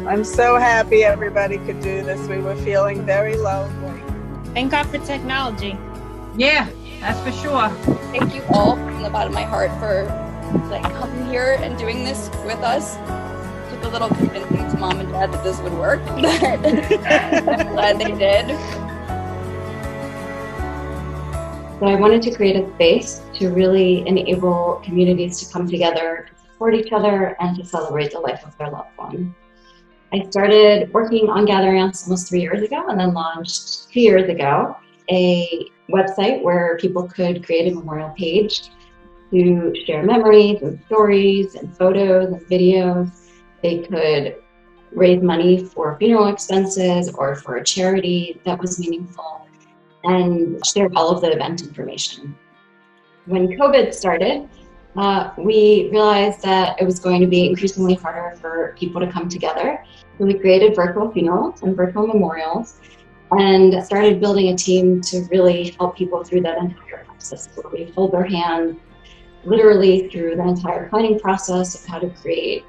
I'm so happy everybody could do this. We were feeling very lonely. Thank God for technology. Yeah, that's for sure. Thank you all from the bottom of my heart for coming here and doing this with us. Took a little convincing to mom and dad that this would work, but I'm glad they did. So I wanted to create a space to really enable communities to come together, to support each other, and to celebrate the life of their loved one. I started working on GatheringUS almost 3 years ago, and then launched 2 years ago a website where people could create a memorial page to share memories and stories and photos and videos. They could raise money for funeral expenses or for a charity that was meaningful, and share all of the event information. When COVID started, we realized that it was going to be increasingly harder for people to come together. So we created virtual funerals and virtual memorials and started building a team to really help people through that entire process, where we hold their hand literally through the entire planning process of how to create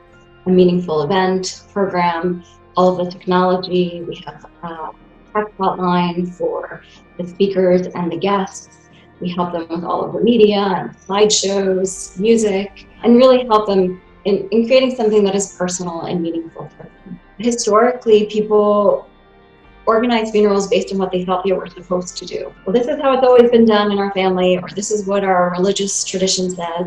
a meaningful event, program, all of the technology. We have a text hotline for the speakers and the guests. We help them with all of the media and slideshows, music, and really help them in creating something that is personal and meaningful for them. Historically, people organize funerals based on what they thought they were supposed to do. Well, this is how it's always been done in our family, or this is what our religious tradition says.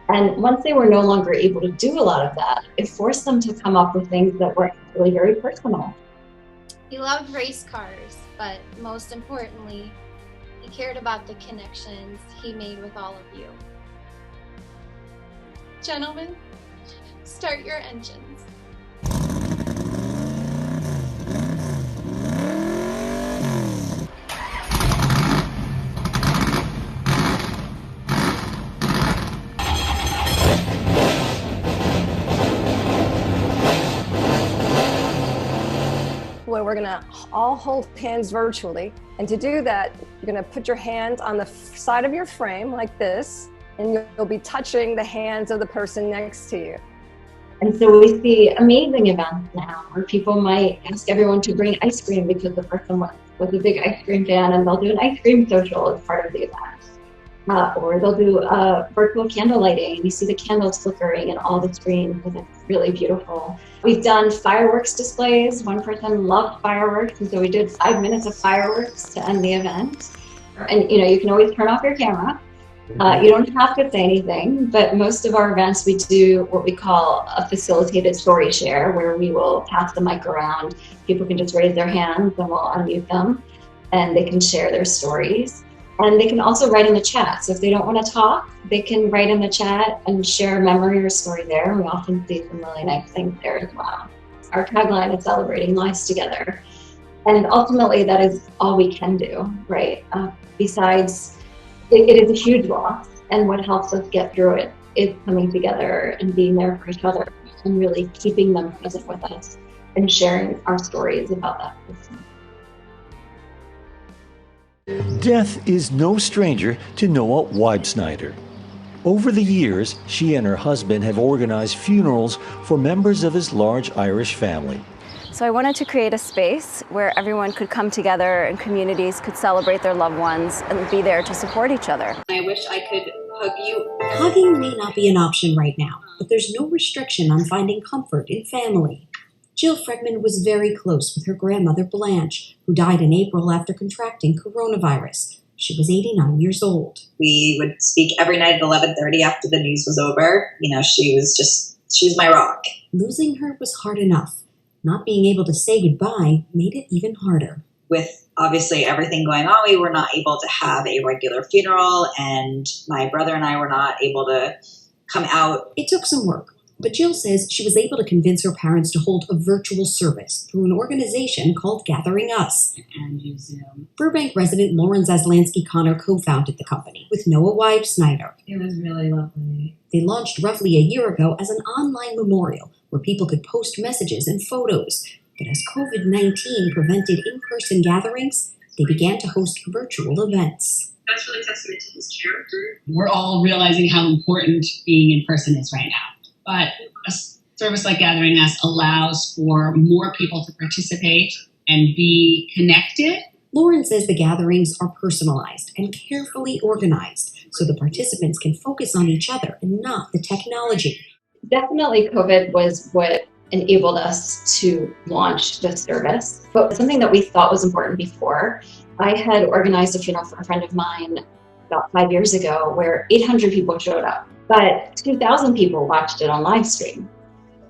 And once they were no longer able to do a lot of that, it forced them to come up with things that were actually very personal. He loved race cars, but most importantly, he cared about the connections he made with all of you. Gentlemen, start your engines. Where we're gonna all hold hands virtually. And to do that, you're gonna put your hands on the side of your frame like this, and you'll be touching the hands of the person next to you. And so we see amazing events now where people might ask everyone to bring ice cream because the person was a big ice cream fan, and they'll do an ice cream social as part of the event. Or they'll do a virtual candle lighting, and you see the candles flickering and all the screens, and it's really beautiful. We've done fireworks displays. One person loved fireworks, and so we did 5 minutes of fireworks to end the event. And you can always turn off your camera. You don't have to say anything, but most of our events, we do what we call a facilitated story share, where we will pass the mic around. People can just raise their hands and we'll unmute them, and they can share their stories. And they can also write in the chat. So if they don't want to talk, they can write in the chat and share a memory or story there. We often see some really nice things there as well. Our tagline is celebrating lives together. And ultimately, that is all we can do, right? Besides, it is a huge loss. And what helps us get through it is coming together and being there for each other and really keeping them present with us and sharing our stories about that person. Death is no stranger to Noah Weibsnyder. Over the years, she and her husband have organized funerals for members of his large Irish family. So I wanted to create a space where everyone could come together and communities could celebrate their loved ones and be there to support each other. I wish I could hug you. Hugging may not be an option right now, but there's no restriction on finding comfort in family. Jill Fredman was very close with her grandmother Blanche, who died in April after contracting coronavirus. She was 89 years old. We would speak every night at 11:30 after the news was over. She's my rock. Losing her was hard enough. Not being able to say goodbye made it even harder. With obviously everything going on, we were not able to have a regular funeral, and my brother and I were not able to come out. It took some work. But Jill says she was able to convince her parents to hold a virtual service through an organization called GatheringUS. And use Zoom. Burbank resident Lauren Zaslansky-Connor co-founded the company with Noah Weibsnyder. It was really lovely. They launched roughly a year ago as an online memorial where people could post messages and photos. But as COVID-19 prevented in-person gatherings, they began to host virtual events. That's really testament to his character. We're all realizing how important being in person is right now. But service like GatheringUS allows for more people to participate and be connected. Lauren says the gatherings are personalized and carefully organized so the participants can focus on each other and not the technology. Definitely COVID was what enabled us to launch this service. But something that we thought was important before, I had organized a funeral for a friend of mine about 5 years ago where 800 people showed up, but 2,000 people watched it on live stream,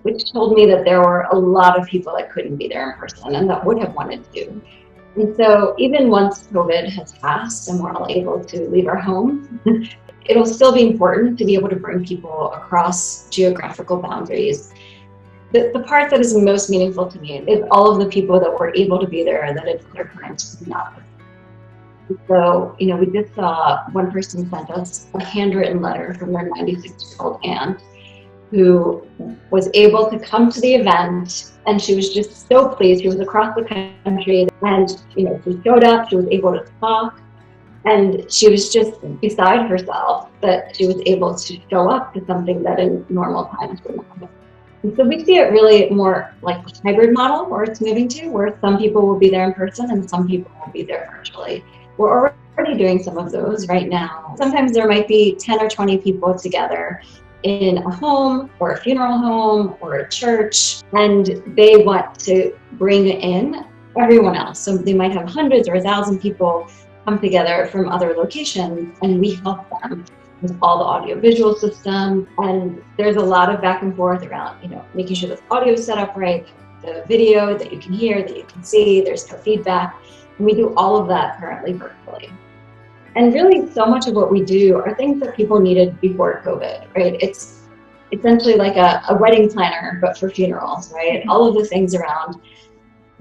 which told me that there were a lot of people that couldn't be there in person and that would have wanted to. And so even once COVID has passed and we're all able to leave our homes, it'll still be important to be able to bring people across geographical boundaries. The part that is most meaningful to me is all of the people that were able to be there that had other parents not. So, we just saw one person sent us a handwritten letter from their 96-year-old aunt who was able to come to the event, and she was just so pleased. She was across the country, and she showed up, she was able to talk, and she was just beside herself that she was able to show up to something that in normal times would not happen. And so we see it really more like a hybrid model where it's moving to, where some people will be there in person and some people will be there virtually. We're already doing some of those right now. Sometimes there might be 10 or 20 people together in a home or a funeral home or a church, and they want to bring in everyone else. So they might have hundreds or 1,000 people come together from other locations, and we help them with all the audio-visual system. And there's a lot of back and forth around, making sure the audio is set up right, the video that you can hear, that you can see, there's no feedback. And we do all of that currently virtually. And really so much of what we do are things that people needed before COVID, right? It's essentially like a wedding planner, but for funerals, right? All of the things around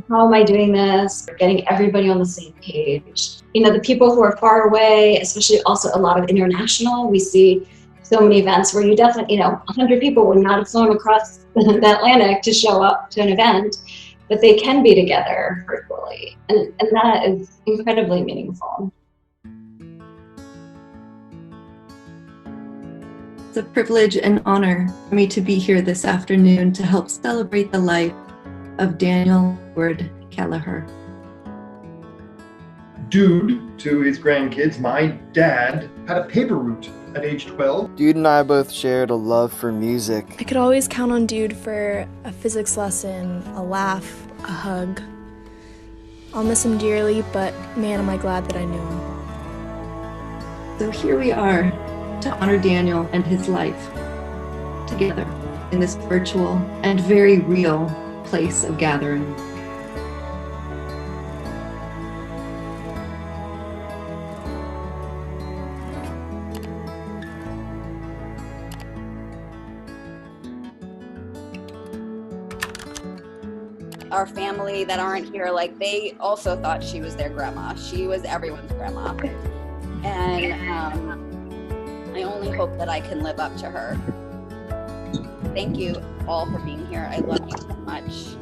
how am I doing this? Getting everybody on the same page. The people who are far away, especially also a lot of international, we see so many events where you definitely, 100 people would not have flown across the Atlantic to show up to an event, but they can be together virtually. And that is incredibly meaningful. It's a privilege and honor for me to be here this afternoon to help celebrate the life of Daniel Edward Kelleher. Dude to his grandkids, my dad had a paper route at age 12. Dude and I both shared a love for music. I could always count on Dude for a physics lesson, a laugh, a hug. I'll miss him dearly, but man, am I glad that I knew him. So here we are to honor Daniel and his life together in this virtual and very real place of gathering. Our family that aren't here, they also thought she was their grandma. She was everyone's grandma. And I only hope that I can live up to her. Thank you all for being here. I love you so much.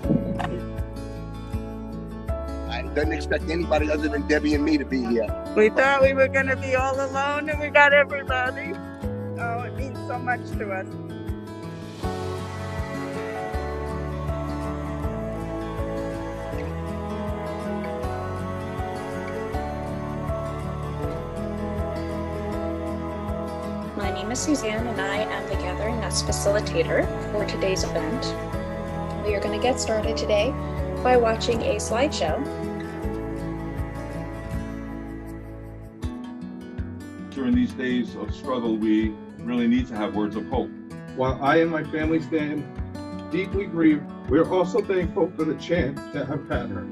I didn't expect anybody other than Debbie and me to be here. We thought we were going to be all alone, and we got everybody. Oh, it means so much to us. My name is Suzanne, and I am the GatheringUS facilitator for today's event. We are going to get started today by watching a slideshow. During these days of struggle, we really need to have words of hope. While I and my family stand deeply grieved, we are also thankful for the chance to have had her.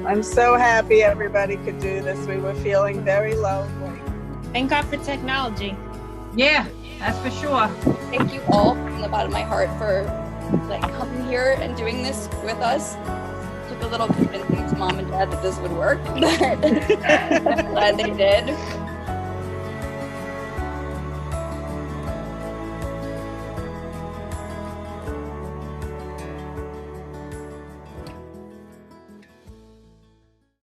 I'm so happy everybody could do this. We were feeling very lonely. Thank God for technology. Yeah, that's for sure. Thank you all from the bottom of my heart for coming here and doing this with us. Took a little convincing to mom and dad that this would work, but I'm glad they did.